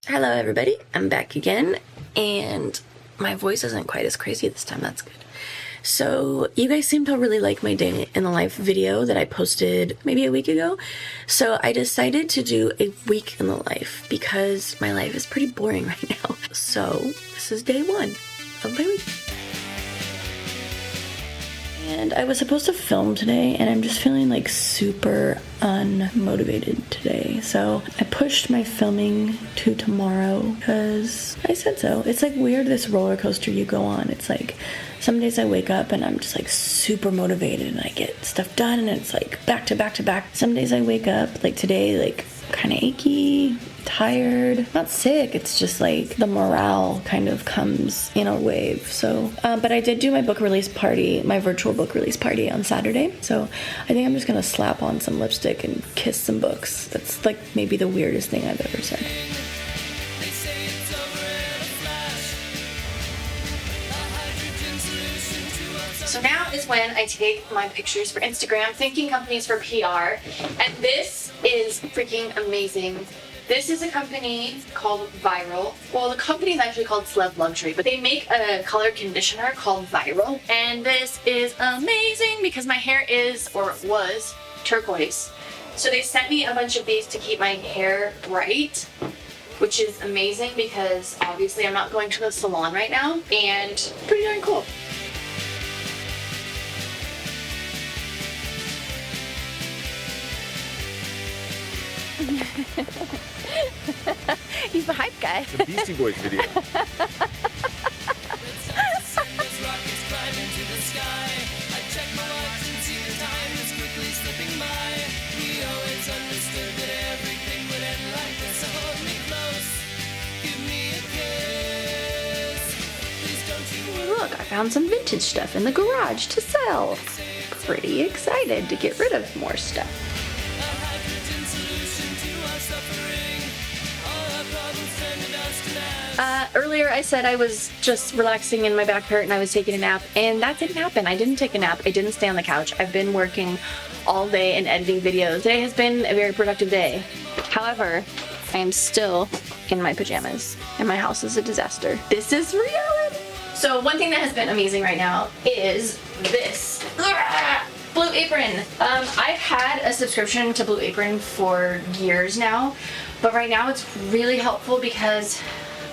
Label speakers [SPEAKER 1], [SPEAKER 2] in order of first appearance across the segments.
[SPEAKER 1] Hello everybody, I'm back again, and my voice isn't quite as crazy this time, that's good. So, you guys seem to really like my day in the life video that I posted maybe a week ago, so I decided to do a week in the life because my life is pretty boring right now. So, this is day one of my week. And I was supposed to film today, and I'm just feeling like super unmotivated today. So I pushed my filming to tomorrow because I said so. It's like weird, this roller coaster you go on. It's like some days I wake up and I'm just like super motivated and I get stuff done and it's like back to back to back. Some days I wake up like today, like kind of achy, tired, not sick, it's just like the morale kind of comes in a wave. So but I did do my book release party, my virtual book release party on Saturday, so I think I'm just gonna slap on some lipstick and kiss some books. That's like maybe the weirdest thing I've ever said. So now is when I take my pictures for Instagram, thanking companies for PR, and this is freaking amazing. This is a company called Viral. Well, the company is actually called Celeb Luxury, but they make a color conditioner called Viral. And this is amazing because my hair is, or was, turquoise. So they sent me a bunch of these to keep my hair bright, which is amazing because obviously I'm not going to the salon right now, and pretty darn cool. He's the hype guy.
[SPEAKER 2] It's a Beastie Boys video.
[SPEAKER 1] Look, I found some vintage stuff in the garage to sell. Pretty excited to get rid of more stuff. Earlier I said I was just relaxing and my back hurt and I was taking a nap, and that didn't happen. I didn't take a nap. I didn't stay on the couch. I've been working all day and editing videos. Today has been a very productive day. However, I am still in my pajamas and my house is a disaster. This is reality. So one thing that has been amazing right now is this. Blue Apron. I've had a subscription to Blue Apron for years now, but right now it's really helpful because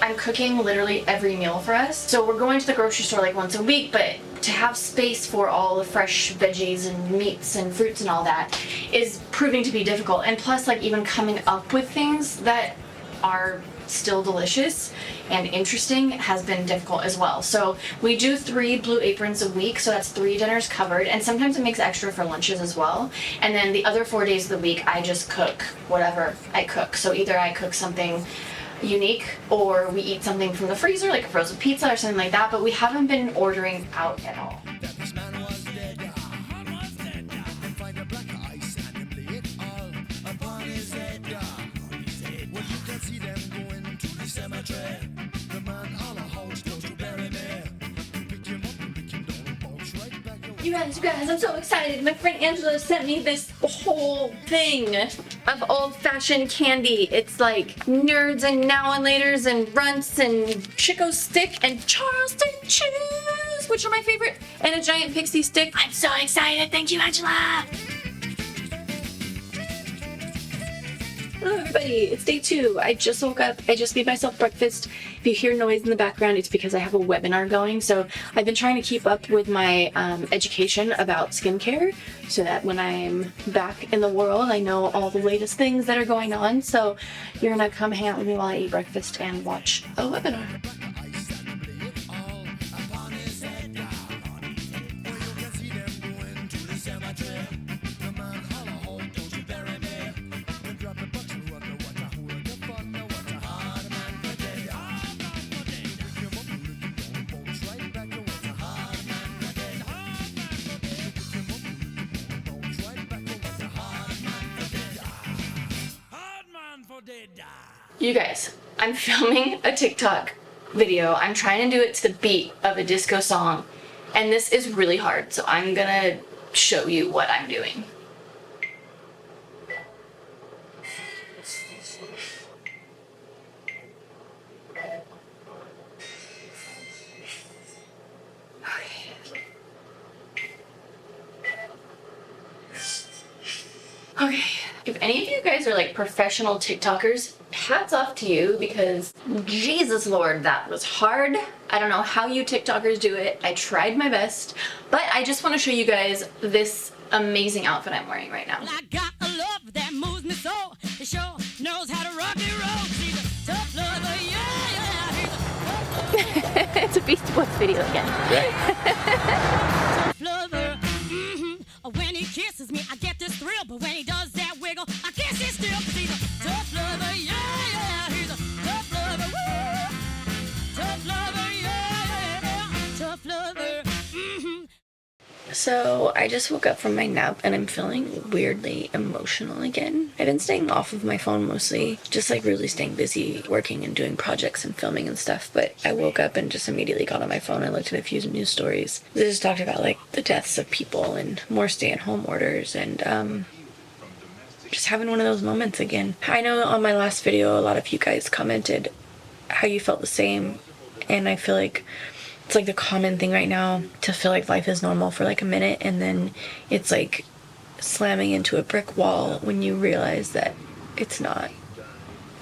[SPEAKER 1] I'm cooking literally every meal for us. So we're going to the grocery store like once a week, but to have space for all the fresh veggies and meats and fruits and all that is proving to be difficult. And plus, like, even coming up with things that are still delicious and interesting has been difficult as well. So we do 3 Blue Aprons a week, so that's 3 dinners covered, and sometimes it makes extra for lunches as well. And then the other 4 days of the week I just cook whatever I cook. So either I cook something unique or we eat something from the freezer like a frozen pizza or something like that, but we haven't been ordering out at all. You guys, I'm so excited. My friend Angela sent me this whole thing of old-fashioned candy. It's like Nerds and Now and Laters and Runts and Chico Stick and Charleston Chews, which are my favorite, and a giant pixie stick. I'm so excited. Thank you, Angela. Hello everybody, it's day 2. I just woke up, I just made myself breakfast. If you hear noise in the background, it's because I have a webinar going. So I've been trying to keep up with my education about skincare so that when I'm back in the world, I know all the latest things that are going on. So you're gonna come hang out with me while I eat breakfast and watch a webinar. You guys, I'm filming a TikTok video. I'm trying to do it to the beat of a disco song, and this is really hard, so I'm gonna show you what I'm doing. Okay, if any of you guys are like professional TikTokers, hats off to you because Jesus Lord, that was hard. I don't know how you TikTokers do it. I tried my best, but I just want to show you guys this amazing outfit I'm wearing right now.
[SPEAKER 2] I got a love that moves me so. It sure knows how to rock and roll. She's a tough lover, yeah. He's a tough lover.
[SPEAKER 1] It's a Beastie Boys video again.
[SPEAKER 2] Tough lover. When he kisses me, I get this thrill. But when he does that wiggle, I guess it's still. 'Cause he's a tough lover, yeah. He's a tough lover, woo. Tough lover, yeah. Tough lover.
[SPEAKER 1] So I just woke up from my nap and I'm feeling weirdly emotional again. I've been staying off of my phone mostly, just like really staying busy working and doing projects and filming and stuff, but I woke up and just immediately got on my phone and looked at a few news stories. They just talked about like the deaths of people and more stay-at-home orders and just having one of those moments again. I know on my last video a lot of you guys commented how you felt the same, and I feel like it's like the common thing right now to feel like life is normal for like a minute and then it's like slamming into a brick wall when you realize that it's not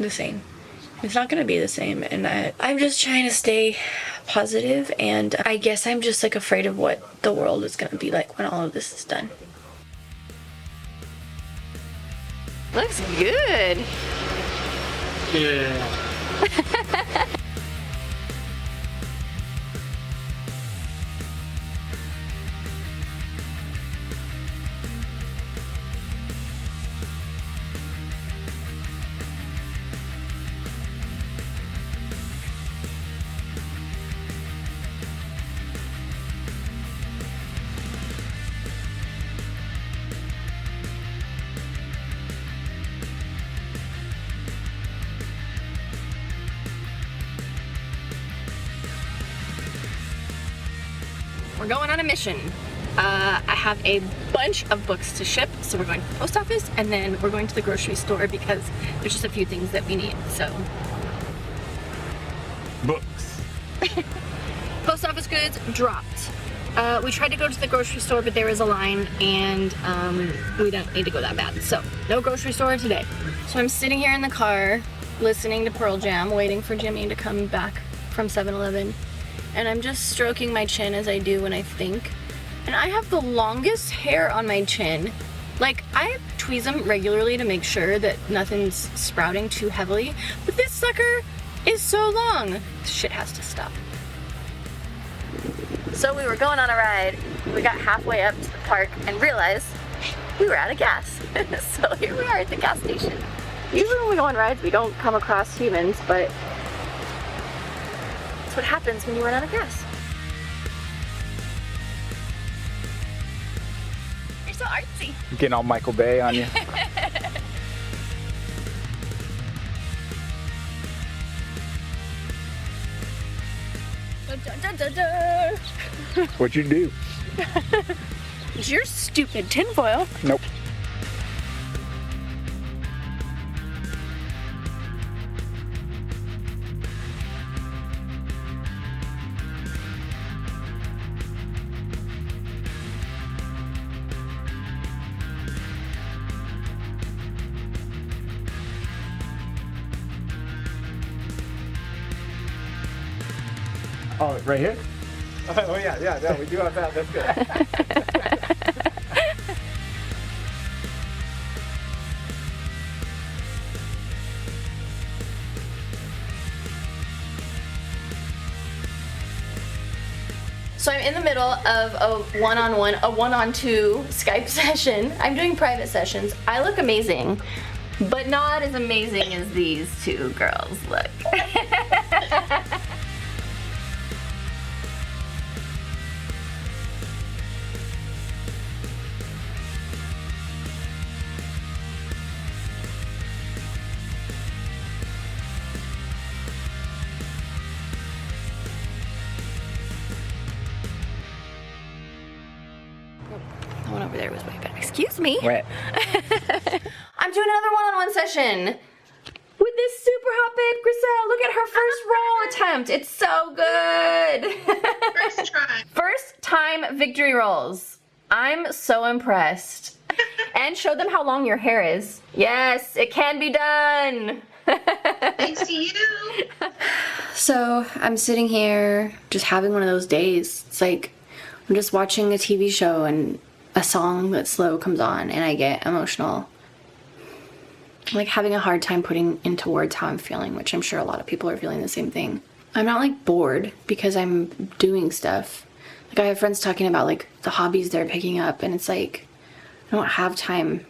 [SPEAKER 1] the same. It's not gonna be the same, and I'm just trying to stay positive, and I guess I'm just like afraid of what the world is gonna be like when all of this is done. Looks good.
[SPEAKER 3] Yeah.
[SPEAKER 1] We're going on a mission. I have a bunch of books to ship, so we're going to the post office and then we're going to the grocery store because there's just a few things that we need, so.
[SPEAKER 3] Books.
[SPEAKER 1] Post office goods dropped. We tried to go to the grocery store, but there was a line and we don't need to go that bad, so no grocery store today. So I'm sitting here in the car listening to Pearl Jam, waiting for Jimmy to come back from 7-Eleven. And I'm just stroking my chin as I do when I think. And I have the longest hair on my chin. Like, I tweeze them regularly to make sure that nothing's sprouting too heavily, but this sucker is so long. This shit has to stop. So we were going on a ride. We got halfway up to the park and realized we were out of gas. So here we are at the gas station. Usually when we go on rides, we don't come across humans, but that's what happens when you run out of gas. You're so artsy.
[SPEAKER 3] Getting all Michael Bay on you.
[SPEAKER 1] Dun, dun, dun, dun.
[SPEAKER 3] What'd you do?
[SPEAKER 1] It's your stupid tinfoil.
[SPEAKER 3] Nope. Oh, right here? Oh yeah, we do have that. That's good.
[SPEAKER 1] So I'm in the middle of a one-on-one, a one-on-two Skype session. I'm doing private sessions. I look amazing, but not as amazing as these two girls look. The one over there was way better. Excuse me.
[SPEAKER 3] What?
[SPEAKER 1] I'm doing another one-on-one session with this super hot babe, Griselle. Look at her first roll attempt. It's so good.
[SPEAKER 4] First try.
[SPEAKER 1] First time victory rolls. I'm so impressed. And show them how long your hair is. Yes, it can be done.
[SPEAKER 4] Thanks to you.
[SPEAKER 1] So I'm sitting here just having one of those days. It's like I'm just watching a TV show and a song that's slow comes on and I get emotional. I'm like having a hard time putting into words how I'm feeling, which I'm sure a lot of people are feeling the same thing. I'm not like bored because I'm doing stuff. Like I have friends talking about like the hobbies they're picking up and it's like I don't have time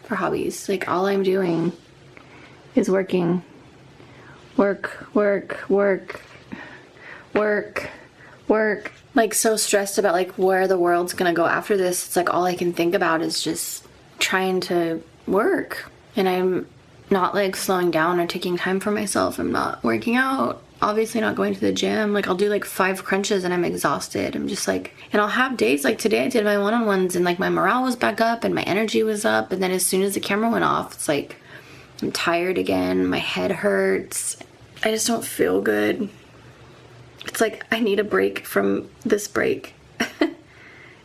[SPEAKER 1] for hobbies. Like all I'm doing is working. Work. Like so stressed about like where the world's gonna go after this. It's like all I can think about is just trying to work. And I'm not like slowing down or taking time for myself. I'm not working out. Obviously not going to the gym. Like I'll do like 5 crunches and I'm exhausted. I'm just like, and I'll have days like today I did my one-on-ones and like my morale was back up and my energy was up. And then as soon as the camera went off, it's like, I'm tired again. My head hurts. I just don't feel good. It's like I need a break from this break.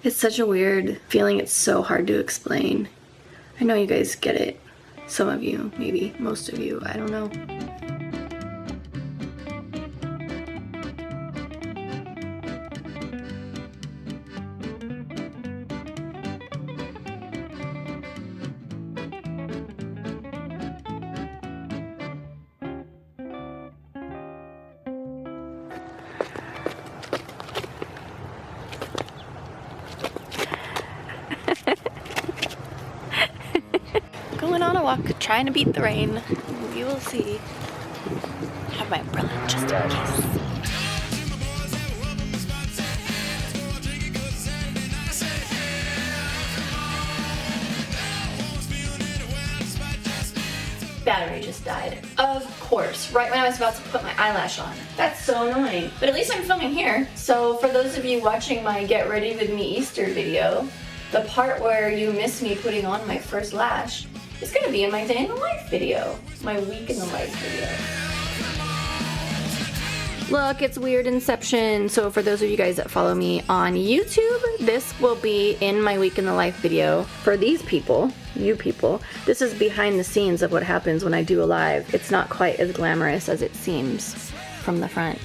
[SPEAKER 1] It's such a weird feeling. It's so hard to explain. I know you guys get it. Some of you, maybe most of you, I don't know. Going on a walk, trying to beat the rain. We will see. I have my umbrella just in case. Battery just died. Of course, right when I was about to put my eyelash on. That's so annoying. But at least I'm filming here. So for those of you watching my Get Ready With Me Easter video, the part where you miss me putting on my first lash is gonna be in my day in the life video. My week in the life video. Look, it's weird inception. So for those of you guys that follow me on YouTube, this will be in my week in the life video. For these people, you people, this is behind the scenes of what happens when I do a live. It's not quite as glamorous as it seems from the front.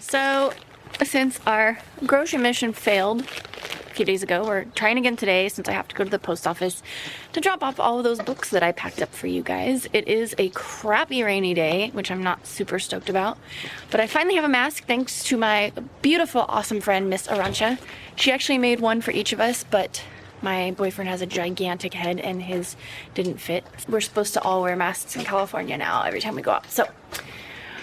[SPEAKER 1] So, since our grocery mission failed a few days ago, we're trying again today since I have to go to the post office to drop off all of those books that I packed up for you guys. It is a crappy rainy day, which I'm not super stoked about, but I finally have a mask thanks to my beautiful, awesome friend, Miss Arancha. She actually made one for each of us, but my boyfriend has a gigantic head and his didn't fit. We're supposed to all wear masks in California now every time we go out, so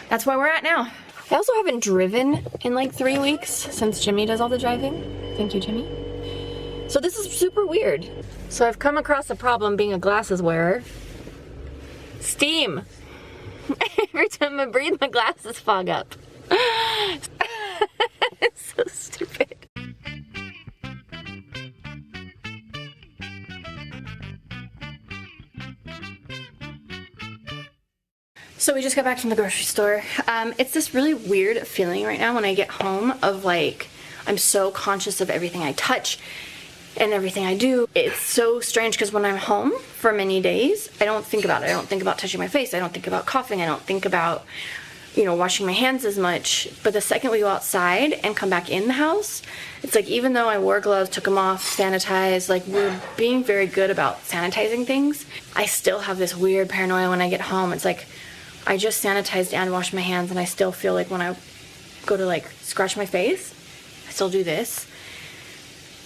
[SPEAKER 1] that's where we're at now. I also haven't driven in like 3 weeks since Jimmy does all the driving. Thank you, Jimmy. So this is super weird. So I've come across a problem being a glasses wearer. Steam. Every time I breathe, my glasses fog up. It's so stupid. So we just got back from the grocery store. It's this really weird feeling right now when I get home of like, I'm so conscious of everything I touch and everything I do. It's so strange because when I'm home for many days, I don't think about it. I don't think about touching my face. I don't think about coughing. I don't think about, you know, washing my hands as much. But the second we go outside and come back in the house, it's like even though I wore gloves, took them off, sanitized, like we're being very good about sanitizing things, I still have this weird paranoia when I get home. It's like, I just sanitized and washed my hands and I still feel like when I go to like scratch my face, I still do this.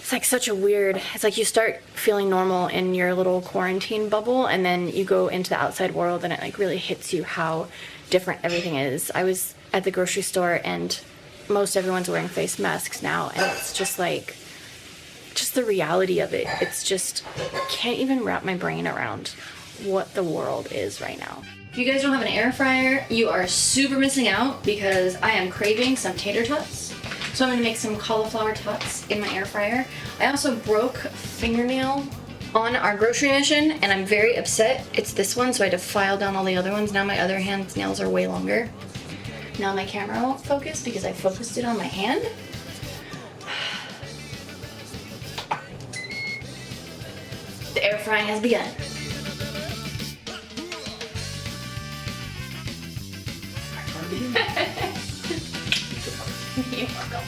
[SPEAKER 1] It's like such a weird, it's like you start feeling normal in your little quarantine bubble and then you go into the outside world and it like really hits you how different everything is. I was at the grocery store, and most everyone's wearing face masks now, and it's just like, just the reality of it. It's just, I can't even wrap my brain around what the world is right now. If you guys don't have an air fryer, you are super missing out, because I am craving some tater tots. So I'm gonna make some cauliflower tots in my air fryer. I also broke fingernail on our grocery mission, and I'm very upset. It's this one, so I had to file down all the other ones. Now my other hand's nails are way longer. Now my camera won't focus because I focused it on my hand. The air frying has begun. You're welcome.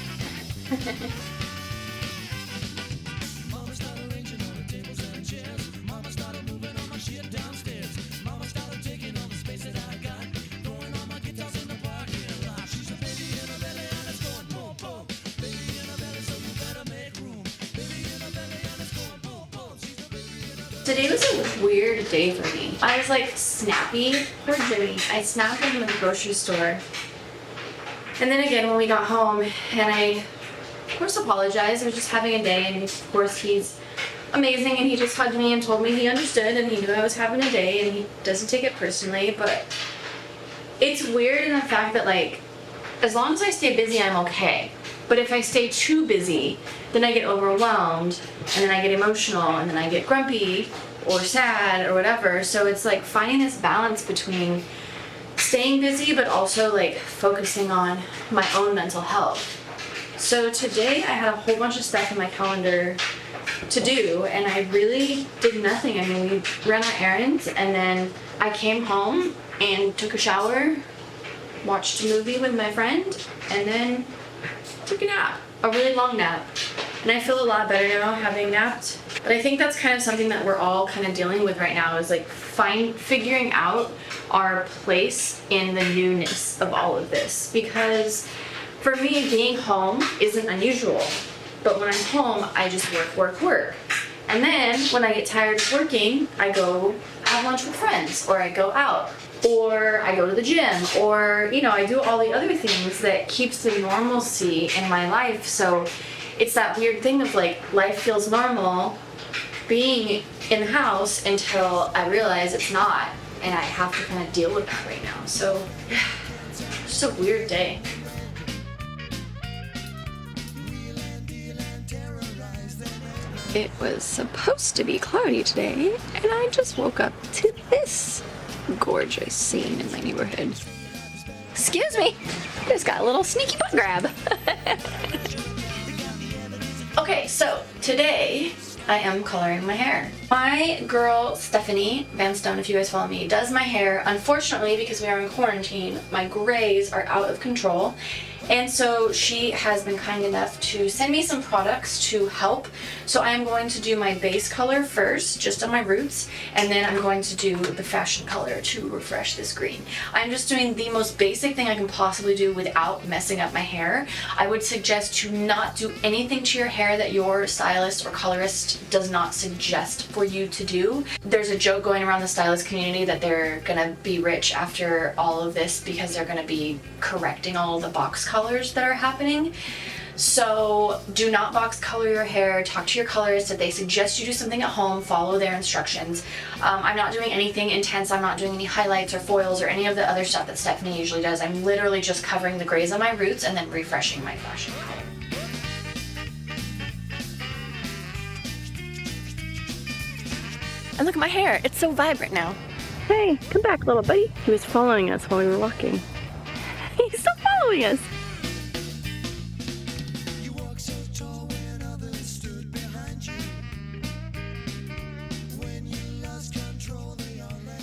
[SPEAKER 1] Today was a weird day for me. I was like snappy. Poor Jimmy. I snapped him in the grocery store. And then again when we got home, and I of course apologized. I was just having a day, and of course he's amazing, and he just hugged me and told me he understood and he knew I was having a day and he doesn't take it personally. But it's weird in the fact that, like, as long as I stay busy, I'm okay. But if I stay too busy, then I get overwhelmed, and then I get emotional, and then I get grumpy or sad or whatever. So it's like finding this balance between staying busy but also like focusing on my own mental health. So today I had a whole bunch of stuff in my calendar to do, and I really did nothing. I mean, we ran our errands, and then I came home and took a shower, watched a movie with my friend, and then took a nap, a really long nap. And I feel a lot better now having napped. But I think that's kind of something that we're all kind of dealing with right now, is like figuring out our place in the newness of all of this. Because for me, being home isn't unusual. But when I'm home, I just work. And then when I get tired of working, I go have lunch with friends, or I go out, or I go to the gym, or, you know, I do all the other things that keeps the normalcy in my life. So it's that weird thing of like, life feels normal being in the house until I realize it's not, and I have to kind of deal with that right now. So it's just a weird day. It was supposed to be cloudy today, and I just woke up to this gorgeous scene in my neighborhood. Excuse me, just got a little sneaky butt grab. Okay, so today I am coloring my hair. My girl Stephanie Van Stone, if you guys follow me, does my hair. Unfortunately, because we are in quarantine, my grays are out of control. And so she has been kind enough to send me some products to help. So I am going to do my base color first, just on my roots, and then I'm going to do the fashion color to refresh this green. I'm just doing the most basic thing I can possibly do without messing up my hair. I would suggest to not do anything to your hair that your stylist or colorist does not suggest for you to do. There's a joke going around the stylist community that they're gonna be rich after all of this because they're gonna be correcting all the box colors that are happening. So do not box color your hair. Talk to your colorist. If they suggest you do something at home, follow their instructions. I'm not doing anything intense. I'm not doing any highlights or foils or any of the other stuff that Stephanie usually does. I'm literally just covering the grays on my roots and then refreshing my fashion color. And look at my hair. It's so vibrant now. Hey, come back, little buddy. He was following us while we were walking. He's still following us.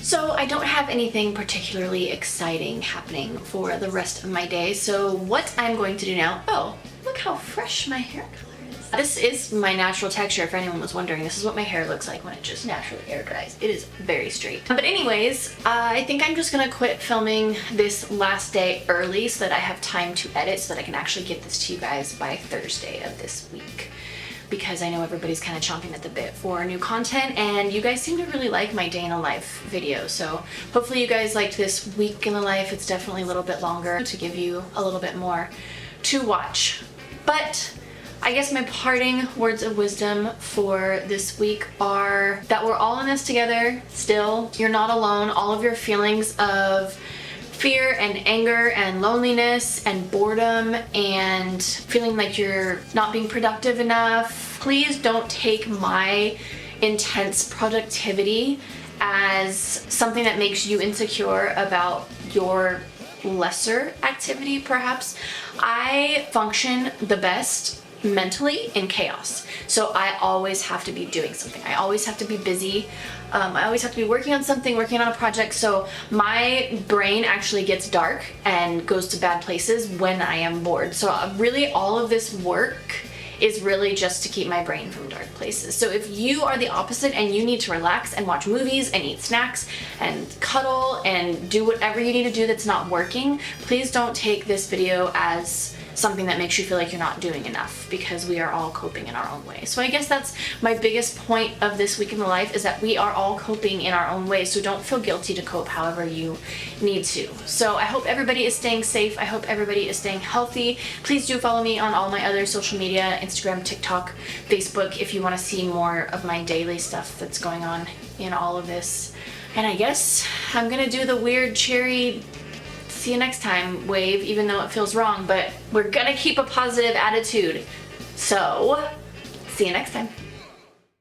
[SPEAKER 1] So I don't have anything particularly exciting happening for the rest of my day. So what I'm going to do now, oh, look how fresh my hair color is. This is my natural texture, if anyone was wondering. This is what my hair looks like when it just naturally air dries. It is very straight. But anyways, I think I'm just gonna quit filming this last day early so that I have time to edit so that I can actually get this to you guys by Thursday of this week. because I know everybody's kind of chomping at the bit for new content, and you guys seem to really like my day in a life video. So hopefully you guys liked this week in the life. It's definitely a little bit longer to give you a little bit more to watch. But I guess my parting words of wisdom for this week are that we're all in this together still. You're not alone. All of your feelings of fear and anger and loneliness and boredom and feeling like you're not being productive enough, please don't take my intense productivity as something that makes you insecure about your lesser activity, perhaps. I function the best mentally in chaos. So I always have to be doing something. I always have to be busy. I always have to be working on something, working on a project. So my brain actually gets dark and goes to bad places when I am bored. So really all of this work is really just to keep my brain from dark places. So if you are the opposite and you need to relax and watch movies and eat snacks and cuddle and do whatever you need to do that's not working, please don't take this video as something that makes you feel like you're not doing enough, because we are all coping in our own way. So I guess that's my biggest point of this week in the life, is that we are all coping in our own way. So don't feel guilty to cope however you need to. So I hope everybody is staying safe. I hope everybody is staying healthy. Please do follow me on all my other social media, Instagram, TikTok, Facebook, if you want to see more of my daily stuff that's going on in all of this. And I guess I'm gonna do the weird cherry see you next time wave, even though it feels wrong, but we're gonna keep a positive attitude. So, see you next time.